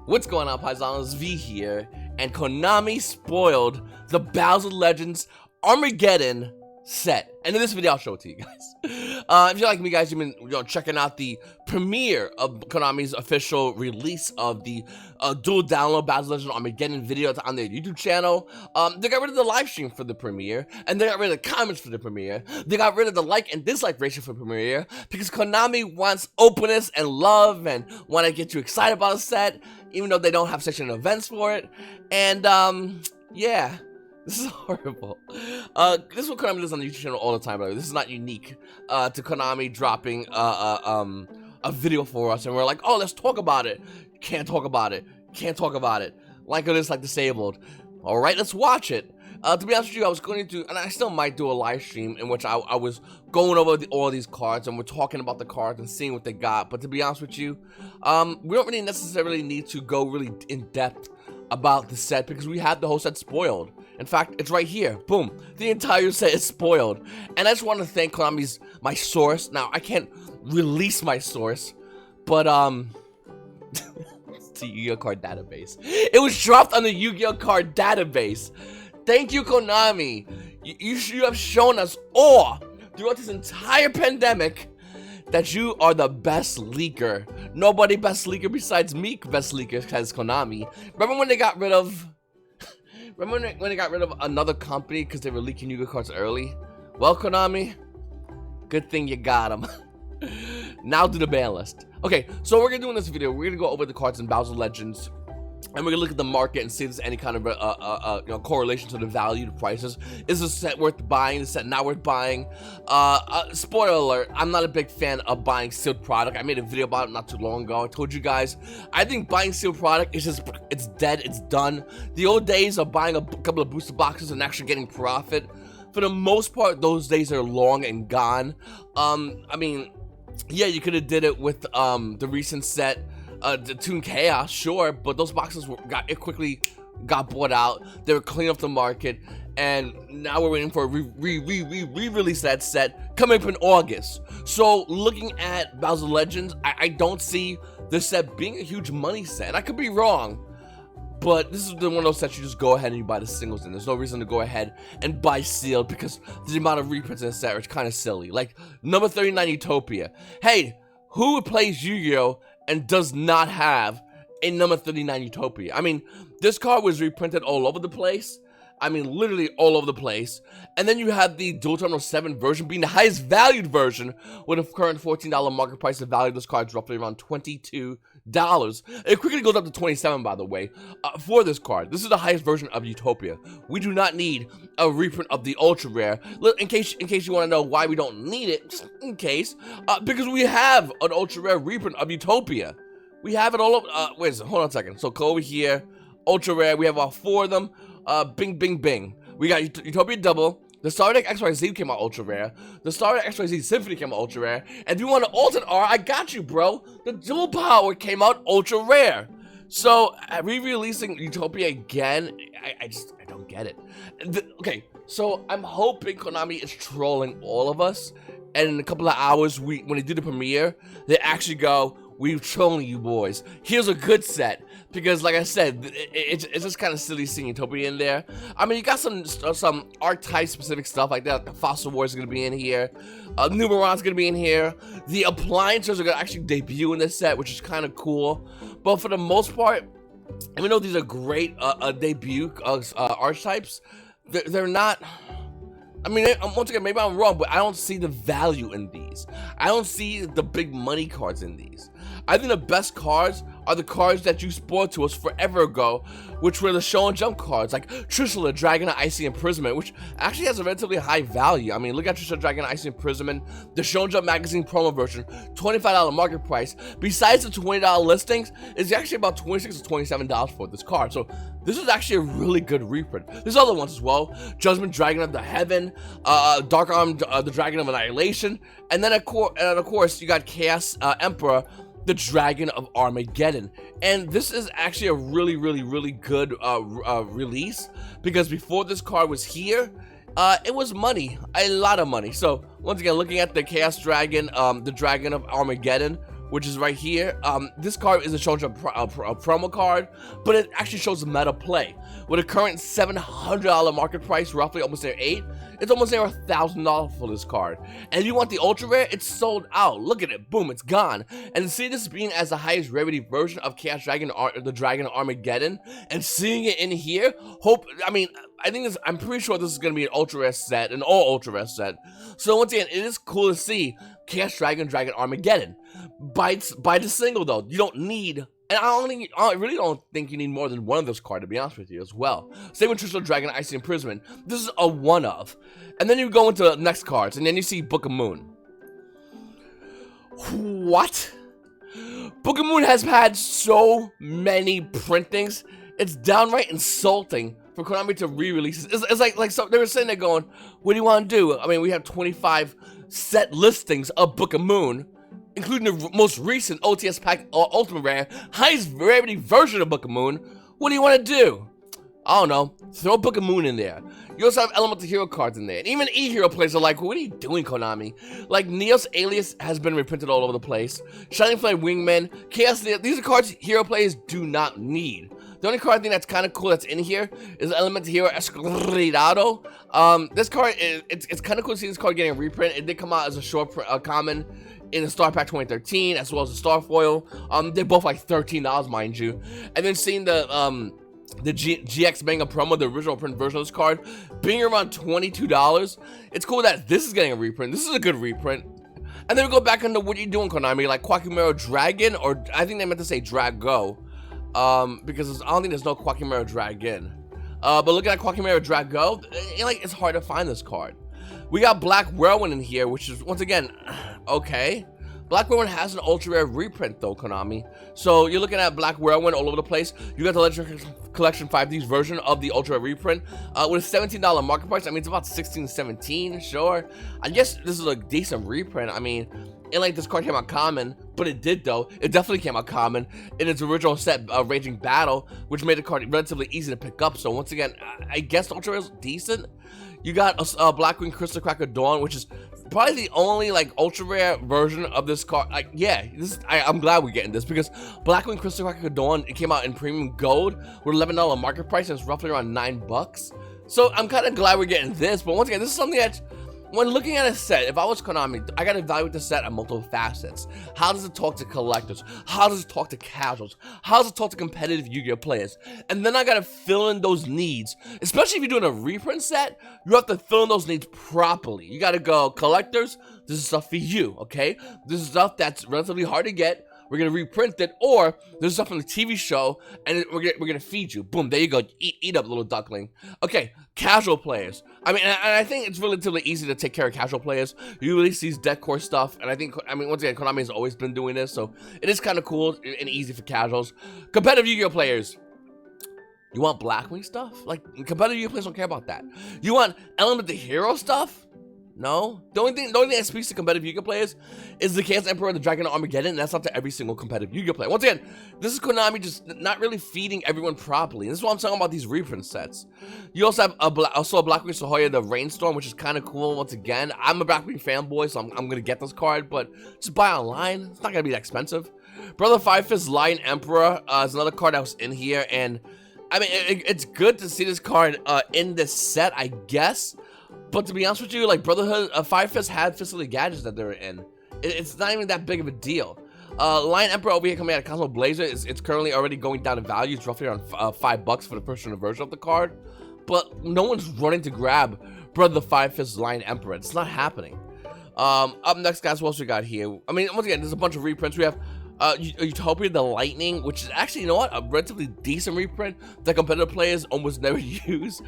What's going on, Paisanos? V here, and Konami spoiled the Battles of Legends Armageddon set. And in this video, I'll show it to you guys. If you're like me, guys, you've been checking out the premiere of Konami's official release of the dual download Battles of Legends Armageddon video on their YouTube channel. They got rid of the live stream for the premiere, and they got rid of the comments for the premiere. They got rid of the like and dislike ratio for the premiere because Konami wants openness and love and want to get you excited about a set, even though they don't have session events for it. And yeah. This is horrible. This is what Konami does on the YouTube channel all the time, by the way. This is not unique to Konami dropping a video for us, and we're like, oh, let's talk about it. Can't talk about it. Can't talk about it. Like it is like disabled. All right, let's watch it. To be honest with you, I was going to, and I still might do a live stream in which I was going over all these cards, and we're talking about the cards and seeing what they got. But to be honest with you, we don't really necessarily need to go really in depth about the set because we have the whole set spoiled. In fact, it's right here. Boom. The entire set is spoiled. And I just want to thank Konami's my source. Now, I can't release my source, but it's the Yu-Gi-Oh card database. It was dropped on the Yu-Gi-Oh card database. Thank you, Konami. You have shown us all throughout this entire pandemic that you are the best leaker. Nobody best leaker besides me best leaker has Konami. Remember when they got rid of when they got rid of another company because they were leaking Yu-Gi-Oh cards early? Well, Konami, good thing you got them. Now do the ban list. Okay, so we're gonna do in this video, we're gonna go over the cards in Battles of Legends, and we're gonna look at the market and see if there's any kind of correlation to the value, the prices. Is the set worth buying? Is the set not worth buying? Spoiler alert, I'm not a big fan of buying sealed product. I made a video about it not too long ago. I told you guys, I think buying sealed product is just, it's dead, it's done. The old days of buying a couple of booster boxes and actually getting profit, for the most part, those days are long and gone. I mean, yeah, you could have did it with the recent set, the Toon Chaos, sure, but those boxes quickly got bought out. They were cleaning up the market, and now we're waiting for a re-release that set coming up in August. So looking at Battles of Legends, I don't see this set being a huge money set, and I could be wrong, but this is one of those sets you just go ahead and you buy the singles in. There's no reason to go ahead and buy sealed because the amount of reprints in the set is kind of silly. Like number 39 Utopia. Hey, who plays Yu-Gi-Oh and does not have a number 39 Utopia? I mean, this card was reprinted all over the place. I mean, literally all over the place. And then you have the Duel Terminal 7 version being the highest valued version with a current $14 market price. The value of this card is roughly around $22. It quickly goes up to 27, by the way, for this card. This is the highest version of Utopia. We do not need a reprint of the Ultra Rare. In case you want to know why we don't need it, just in case, because we have an Ultra Rare reprint of Utopia. We have it all over. Hold on a second. So go over here, Ultra Rare. We have all four of them. Bing, bing, bing. We got Utopia Double. The Star Deck XYZ came out Ultra Rare. The Star Deck XYZ Symphony came out Ultra Rare. And if you want an alternate R, I got you, bro. The Dual Power came out Ultra Rare. So, re-releasing Utopia again, I don't get it. Okay, so I'm hoping Konami is trolling all of us. And in a couple of hours, when they do the premiere, they actually go, we're trolling you boys. Here's a good set. Because, like I said, it's just kind of silly seeing Utopia in there. I mean, you got some archetype-specific stuff like that. The Fossil Wars is going to be in here. Numeron's going to be in here. The appliances are going to actually debut in this set, which is kind of cool. But for the most part, even though these are great debut archetypes, they're not... I mean, once again, maybe I'm wrong, but I don't see the value in these. I don't see the big money cards in these. I think the best cards are the cards that you spoiled to us forever ago, which were the Show and Jump cards, like Trishula, Dragon of Icy Imprisonment, which actually has a relatively high value. I mean, look at Trishula, Dragon of Icy Imprisonment, the Show and Jump magazine promo version, $25 market price. Besides the $20 listings, it's actually about $26 to $27 for this card. So this is actually a really good reprint. There's other ones as well. Judgment Dragon of the Heaven, Dark Arm, the Dragon of Annihilation, and then of course you got Chaos Emperor, the Dragon of Armageddon. And this is actually a really good release, because before this card was here, it was money, a lot of money. So once again, looking at the Chaos Dragon, the Dragon of Armageddon, which is right here. This card isn't showing a promo card, but it actually shows the meta play. With a current $700 market price, roughly almost near $8, it's almost near $1,000 for this card. And if you want the ultra rare, it's sold out. Look at it, boom, it's gone. And to see this being as the highest rarity version of Chaos Dragon, the Dragon Armageddon, and seeing it in here, I'm pretty sure this is gonna be an ultra rare set, an all ultra rare set. So once again, it is cool to see Chaos Dragon, Dragon Armageddon. By the single though, you don't need. And I really don't think you need more than one of those cards, to be honest with you, as well. Same with Traditional Dragon, Icy Imprisonment. This is a one of. And then you go into the next cards, and then you see Book of Moon. What? Book of Moon has had so many printings, it's downright insulting for Konami to re-release this. It's like so they were sitting there going, what do you want to do? I mean, we have 25 set listings of Book of Moon, including the most recent OTS pack Ultimate Rare, highest rarity version of Book of Moon. What do you want to do? I don't know. Throw Book of Moon in there. You also have Elemental Hero cards in there. And even E-Hero players are like, what are you doing, Konami? Like, Neos Alias has been reprinted all over the place. Shining Flame Wingman, Chaos Neo. These are cards hero players do not need. The only card I think that's kind of cool that's in here is Elemental Hero Escalado. This card, it's kind of cool to see this card getting a reprint. It did come out as a short common in the Star Pack 2013, as well as the Star Foil. They're both like $13, mind you. And then seeing the GX Manga promo, the original print version of this card, being around $22. It's cool that this is getting a reprint. This is a good reprint. And then we go back into what you doing, Konami, like Quackimero Dragon, or I think they meant to say Drago, because I don't think there's no Quackimero Dragon. But looking at Quackimero Drago, it's hard to find this card. We got Black Whirlwind in here, which is, once again, okay. Black Whirlwind has an ultra rare reprint though, Konami. So you're looking at Black Whirlwind all over the place. You got the Legend Collection 5Ds version of the ultra rare reprint with a $17 market price. I mean, it's about $16, $17, sure. I guess this is a decent reprint. I mean, it like this card came out common, but it did though. It definitely came out common in its original set, Raging Battle, which made the card relatively easy to pick up. So once again, I guess the ultra rare is decent. You got a Blackwing Crystal Cracker Dawn, which is probably the only like ultra rare version of this card. Like, yeah, I'm glad we're getting this because Blackwing Crystal Cracker Dawn, it came out in premium gold with $11 market price and it's roughly around $9. So I'm kind of glad we're getting this. But once again, this is something that, when looking at a set, if I was Konami, I gotta evaluate the set on multiple facets. How does it talk to collectors? How does it talk to casuals? How does it talk to competitive Yu-Gi-Oh players? And then I gotta fill in those needs. Especially if you're doing a reprint set, you have to fill in those needs properly. You gotta go, collectors, this is stuff for you, okay? This is stuff that's relatively hard to get. We're gonna reprint it, or there's stuff from the TV show, and we're gonna feed you. Boom, there you go. Eat up, little duckling. Okay, casual players. I mean, and I think it's relatively easy to take care of casual players. You release these deck core stuff, and I mean, once again, Konami has always been doing this, so it is kind of cool and easy for casuals. Competitive Yu-Gi-Oh players. You want Blackwing stuff? Like, competitive Yu-Gi-Oh players don't care about that. You want Element the Hero stuff? No. The only thing that speaks to competitive Yu-Gi-Oh players is the Chaos Emperor, the Dragon Armageddon, and that's not to every single competitive Yu-Gi-Oh player. Once again, this is Konami just not really feeding everyone properly. This is why I'm talking about these reprint sets. You also have also a Blackwing Sahoya, the Rainstorm, which is kind of cool. Once again, I'm a Blackwing fanboy, so I'm gonna get this card, but just buy online. It's not gonna be that expensive. Brother Five Fist Lion Emperor is another card that was in here, and I mean, it's good to see this card in this set, I guess. But to be honest with you, like Brotherhood, Five Fists had Fistly Gadgets that they were in. It's not even that big of a deal. Lion Emperor over here coming out of Cosmo Blazer, it's currently already going down in value. It's roughly around $5 for the first version of the card. But no one's running to grab Brother Five Fists Lion Emperor. It's not happening. Up next, guys, what else we got here? I mean, once again, there's a bunch of reprints. We have Utopia the Lightning, which is actually, you know what, a relatively decent reprint that competitive players almost never use.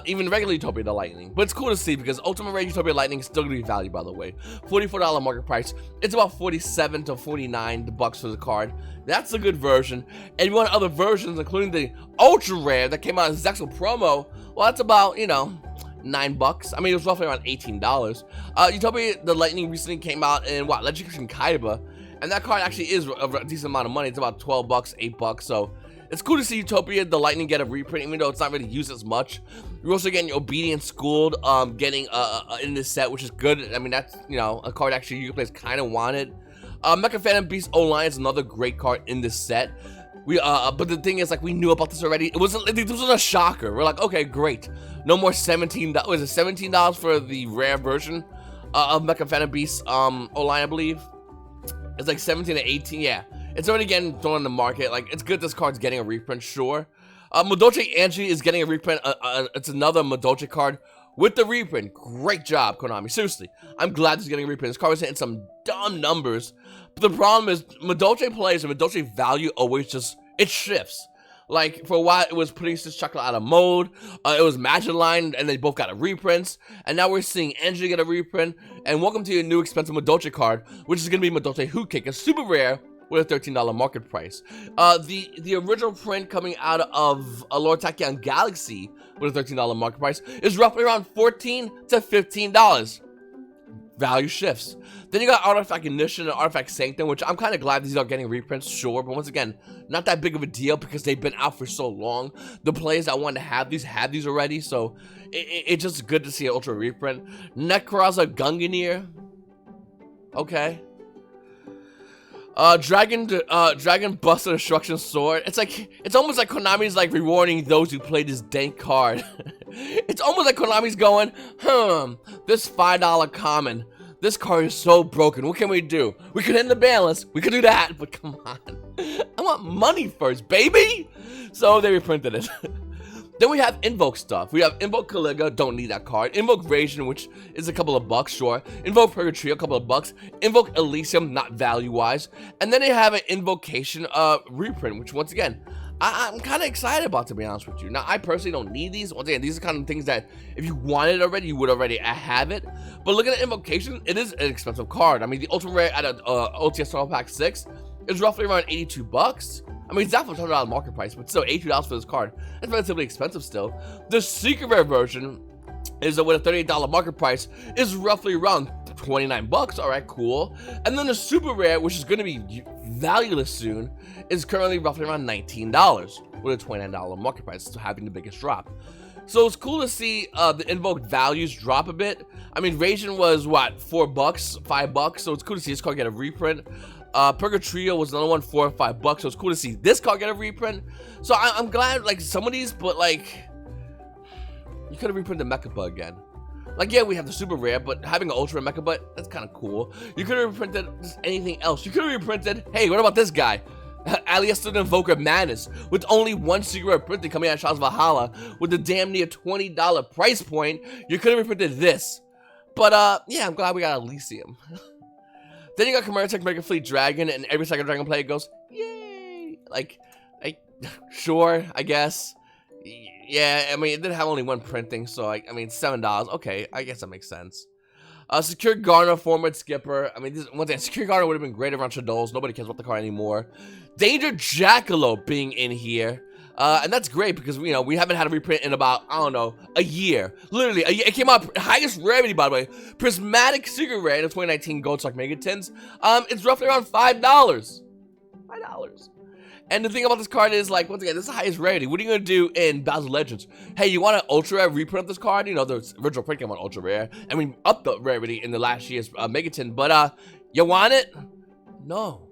Even regular Utopia the Lightning. But it's cool to see because Ultimate Rare Utopia Lightning is still going to be valued, by the way. $44 market price. It's about $47 to $49 for the card. That's a good version. And if you want other versions, including the Ultra Rare that came out as Zexal promo, well, that's about, you know, $9. I mean, it was roughly around $18. Utopia the Lightning recently came out in, what, Legend Kaiba. And that card actually is a decent amount of money. It's about $12, $8. So it's cool to see Utopia the Lightning get a reprint, even though it's not really used as much. You're also getting Obedient Schooled, getting in this set, which is good. I mean, that's, you know, a card actually you players kind of wanted. Mecha Phantom Beast O-Line is another great card in this set. But the thing is, like, we knew about this already. This wasn't a shocker. We're like, okay, great. No more $17. Was it $17 for the rare version of Mecha Phantom Beast O-Line, I believe? It's like 17 to 18. Yeah, it's already getting thrown on the market. Like, it's good this card's getting a reprint, sure. Madoche Angie is getting a reprint. It's another Madoche card with the reprint. Great job, Konami. Seriously, I'm glad this is getting a reprint. This card was hitting some dumb numbers. But the problem is, Madoche players and Madoche value always just, it shifts. Like, for a while, it was putting Stitch Chocolate out of mode. It was Magelline, and they both got a reprint. And now we're seeing Angie get a reprint. And welcome to your new expensive Madoche card, which is going to be Madoche Hoot Cake, a super rare with a $13 market price. The original print coming out of Lord Tachyon Galaxy with a $13 market price is roughly around $14 to $15. Value shifts. Then you got Artifact Ignition and Artifact Sanctum, which I'm kind of glad these are getting reprints, sure, but once again, not that big of a deal because they've been out for so long. The players that wanted to have these already, so it's just good to see an ultra reprint. Necroza Gungnir, okay. Dragon Buster Destruction Sword. It's almost like Konami's like rewarding those who played this dank card. It's almost like Konami's going, this $5 common. This card is so broken. What can we do? We could end the Banlist. We could do that, but come on. I want money first, baby. So they reprinted it. Then we have Invoke stuff. We have Invoke Caliga, don't need that card. Invoke Radiant, which is a couple of bucks, sure. Invoke Purgatory, a couple of bucks. Invoke Elysium, not value-wise. And then they have an Invocation reprint, which once again, I'm kind of excited about, to be honest with you. Now, I personally don't need these. Once again, these are kind of things that if you wanted it already, you would already have it. But looking at Invocation, it is an expensive card. I mean, the Ultra Rare at OTS Total Pack 6 is roughly around 82 bucks. I mean, it's definitely $100 market price, but still $82 for this card. That's relatively expensive still. The Secret Rare version is with a $38 market price, is roughly around 29 bucks. All right, cool. And then the Super Rare, which is going to be valueless soon, is currently roughly around $19 with a $29 market price, so having the biggest drop. So it's cool to see the invoked values drop a bit. I mean, Radiant was what, $4, $5, so it's cool to see this card get a reprint. Purgatrio was another one, $4 or $5, so it's cool to see this card get a reprint. So I'm glad, like, some of these, but like, you could have reprinted Mechaba again. Like, yeah, we have the super rare, but having an ultra Mechaba, that's kind of cool. You could have reprinted just anything else. You could have reprinted, hey, what about this guy? Alias Invoker Madness, with only one secret rare printing coming out of Shadows of Valhalla, with a damn near $20 price point. You could have reprinted this. But, yeah, I'm glad we got Elysium. Then you got Commeratech Mega Fleet Dragon, and every second Dragon player goes, yay! Like, sure, I guess. Yeah, I mean, it did have only one printing, so, I mean, $7. Okay, I guess that makes sense. Secure Garner, Forward Skipper. I mean, one thing, Secure Garner would have been great around Shadows. Nobody cares about the card anymore. Danger Jackalope being in here. And that's great because, you know, we haven't had a reprint in about, I don't know, a year. Literally, a year. It came out, highest rarity, by the way. Prismatic Secret Rare in the 2019 Gold Stock Megatins. It's roughly around $5. $5. And the thing about this card is, like, once again, this is the highest rarity. What are you going to do in Battles of Legends? Hey, you want an Ultra Rare reprint of this card? You know, the original print came on Ultra Rare. And we upped the rarity in the last year's Megatin. But, you want it? No.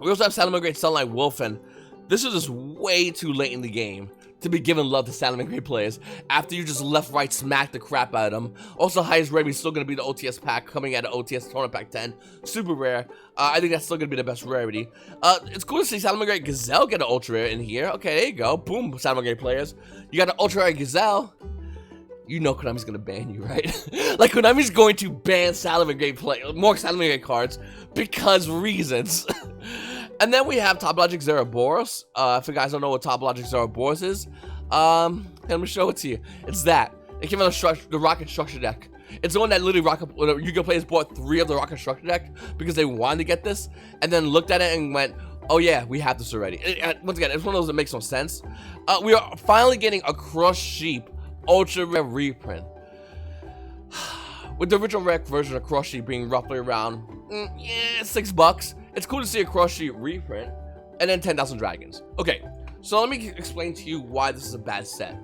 We also have Salamangreat Sunlight Wolf, and this is just way too late in the game to be giving love to Salamangreat players after you just left, right, smack the crap out of them. Also, highest rarity is still going to be the OTS pack coming out of OTS Tournament Pack 10. Super rare. I think that's still going to be the best rarity. It's cool to see Salamangreat Gazelle get an Ultra Rare in here. Okay, there you go. Boom, Salamangreat players. You got an Ultra Rare Gazelle. You know Konami's going to ban you, right? Like, Konami's going to ban Salamangreat more Salamangreat cards because reasons. And then we have Topologic Zeraboros. If you guys don't know what Topologic Zeraboros is, let me show it to you. It's that. It came out of the Rocket Structure deck. It's the one that literally Yu-Gi-Oh! Players bought 3 of the Rocket Structure deck because they wanted to get this, and then looked at it and went, oh yeah, we have this already. Once again, it's one of those that makes no sense. We are finally getting a Crushed Sheep Ultra Rare reprint. With the original rare version of Crushed Sheep being roughly around, $6. It's cool to see a Crushed Sheep reprint, and then 10,000 Dragons. Okay, so let me explain to you why this is a bad set.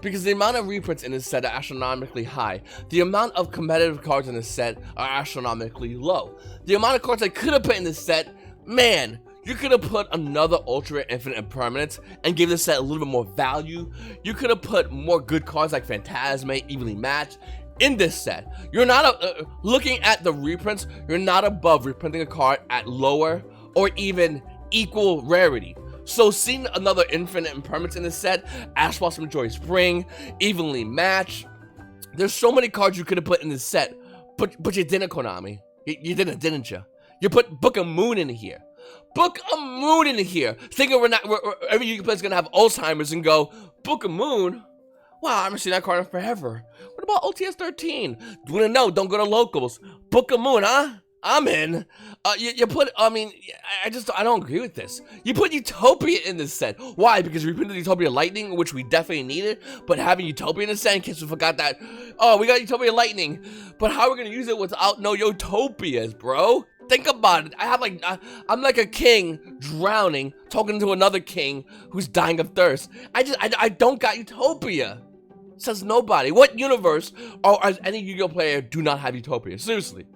because the amount of reprints in this set are astronomically high. The amount of competitive cards in this set are astronomically low. The amount of cards I could have put in this set, man, you could have put another Ultra Infinite Impermanence and gave this set a little bit more value. You could have put more good cards like Phantasme, Evenly Matched in this set. You're not looking at the reprints, you're not above reprinting a card at lower or even equal rarity. So seeing another Infinite Impermanence in this set, Ash Blossom Joy Spring, Evenly Matched, there's so many cards you could have put in this set, but you didn't, Konami. You didn't you? You put Book of Moon in here. Book of Moon in here. Thinking every Yu-Gi-Oh player is gonna have Alzheimer's and go, Book of Moon? Wow, I haven't seen that card in forever. What about OTS 13? Wanna know? Don't go to locals. Book of Moon, huh? I'm in. You put, I mean, I don't agree with this. You put Utopia in this set. Why? Because we printed Utopia Lightning, which we definitely needed, but having Utopia in the set, in case we forgot that, oh, we got Utopia Lightning, but how are we gonna use it without no Utopias, bro? Think about it. I'm like a king drowning, talking to another king who's dying of thirst. I don't got Utopia. Says nobody. What universe or as any Yu-Gi-Oh player do not have Utopia? Seriously.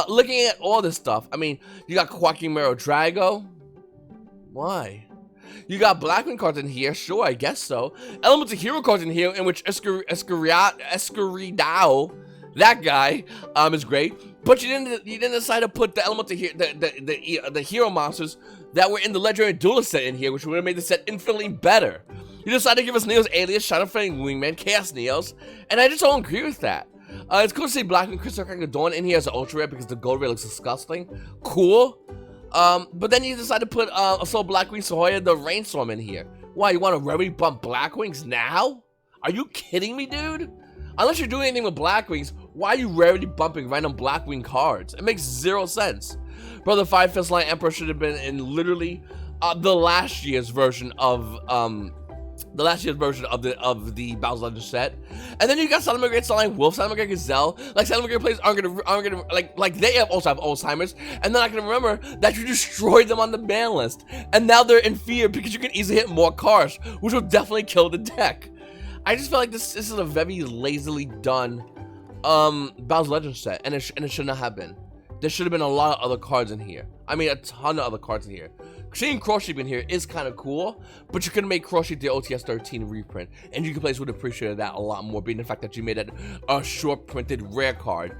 Looking at all this stuff, I mean, you got Quackimero Drago. Why? You got Blackwing cards in here, sure, I guess so. Elemental Hero cards in here, in which Escuridao, that guy, is great. But you didn't decide to put the Elemental the hero monsters that were in the Legendary Duelist set in here, which would have made the set infinitely better. You decided to give us Neo's Alias, Shadow Flame Wingman, Chaos Neos, and I just don't agree with that. It's cool to see Blackwing Crystal Cracker Dawn in here as an ultra rare because the gold rare looks disgusting. Cool. But then you decide to put Assault Blackwing Sahoya the Rainstorm in here. Why, you want to rarity bump Blackwings now? Are you kidding me, dude? Unless you're doing anything with Blackwings, why are you rarity bumping random Blackwing cards? It makes zero sense. Brother Five Fist Line Emperor should have been in literally the last year's version of the Battles Legend set. And then you got Silent Great Starline Wolf, Silent Great Gazelle. Like, Silent Great players aren't gonna like they also have Alzheimer's, and then I can remember that you destroyed them on the ban list, and now they're in fear because you can easily hit more cards, which will definitely kill the deck. I just feel like this is a very lazily done Battles Legend set, and it should not have been. There should have been a lot of other cards in here. I mean, a ton of other cards in here. Seeing Crosshape in here is kind of cool, but you could have made Crosshape the OTS 13 reprint, and Yu-Gi-Oh players would have appreciated that a lot more, being the fact that you made it a short printed rare card.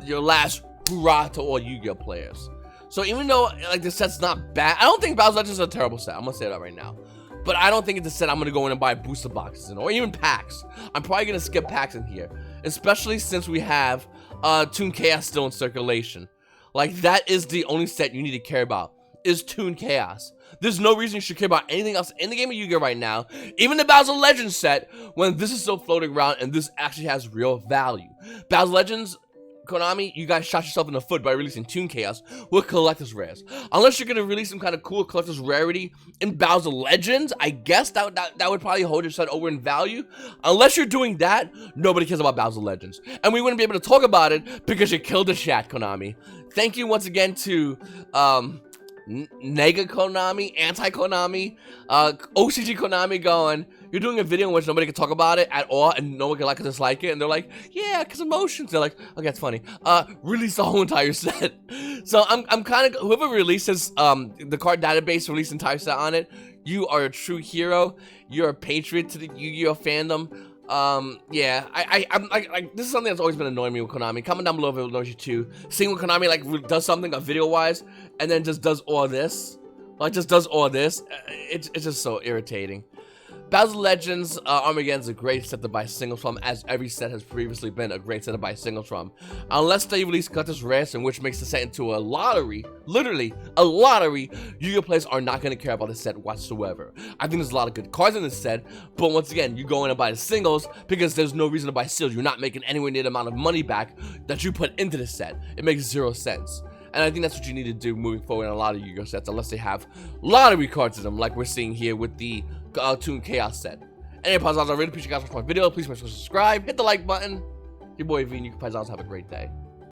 Your last hurrah to all Yu-Gi-Oh players. So even though like this set's not bad, I don't think Battles Legends is a terrible set. I'm gonna say that right now. But I don't think it's a set I'm gonna go in and buy booster boxes in, or even packs. I'm probably gonna skip packs in here, especially since we have Toon Chaos still in circulation. Like, that is the only set you need to care about, is Toon Chaos. There's no reason you should care about anything else in the game of Yu-Gi-Oh right now, even the Battles Legends set, when this is still floating around and this actually has real value. Battles Legends, Konami, you guys shot yourself in the foot by releasing Toon Chaos with collector's rares. Unless you're gonna release some kind of cool collector's rarity in Battles Legends, I guess that would probably hold your set over in value. Unless you're doing that, nobody cares about Battles Legends, and we wouldn't be able to talk about it because you killed the chat, Konami. Thank you once again to Nega Konami, Anti-Konami, OCG Konami going, you're doing a video in which nobody can talk about it at all, and no one can like or dislike it, and they're like, yeah, because emotions. They're like, okay, that's funny. Release the whole entire set. So I'm kind of, whoever releases the card database, release the entire set on it, you are a true hero. You're a patriot to the Yu-Gi-Oh fandom. Yeah, I'm this is something that's always been annoying me with Konami. Comment down below if it annoys you too. Seeing when Konami like does something video-wise and then just does all this, like just does all this, it's just so irritating. Battles Legends Armageddon is a great set to buy singles from, as every set has previously been a great set to buy singles from. Unless they release collector's rares, in which makes the set into a lottery, literally a lottery, Yu-Gi-Oh players are not going to care about the set whatsoever. I think there's a lot of good cards in this set, but once again, you go in and buy the singles because there's no reason to buy seals. You're not making anywhere near the amount of money back that you put into the set. It makes zero sense. And I think that's what you need to do moving forward in a lot of Yu-Gi-Oh sets, unless they have lottery cards in them, like we're seeing here with the Toon Chaos set. Anyway, Paisanos, I really appreciate you guys watching my video. Please make sure to subscribe, hit the like button. Your boy V and YGOPaisano, have a great day.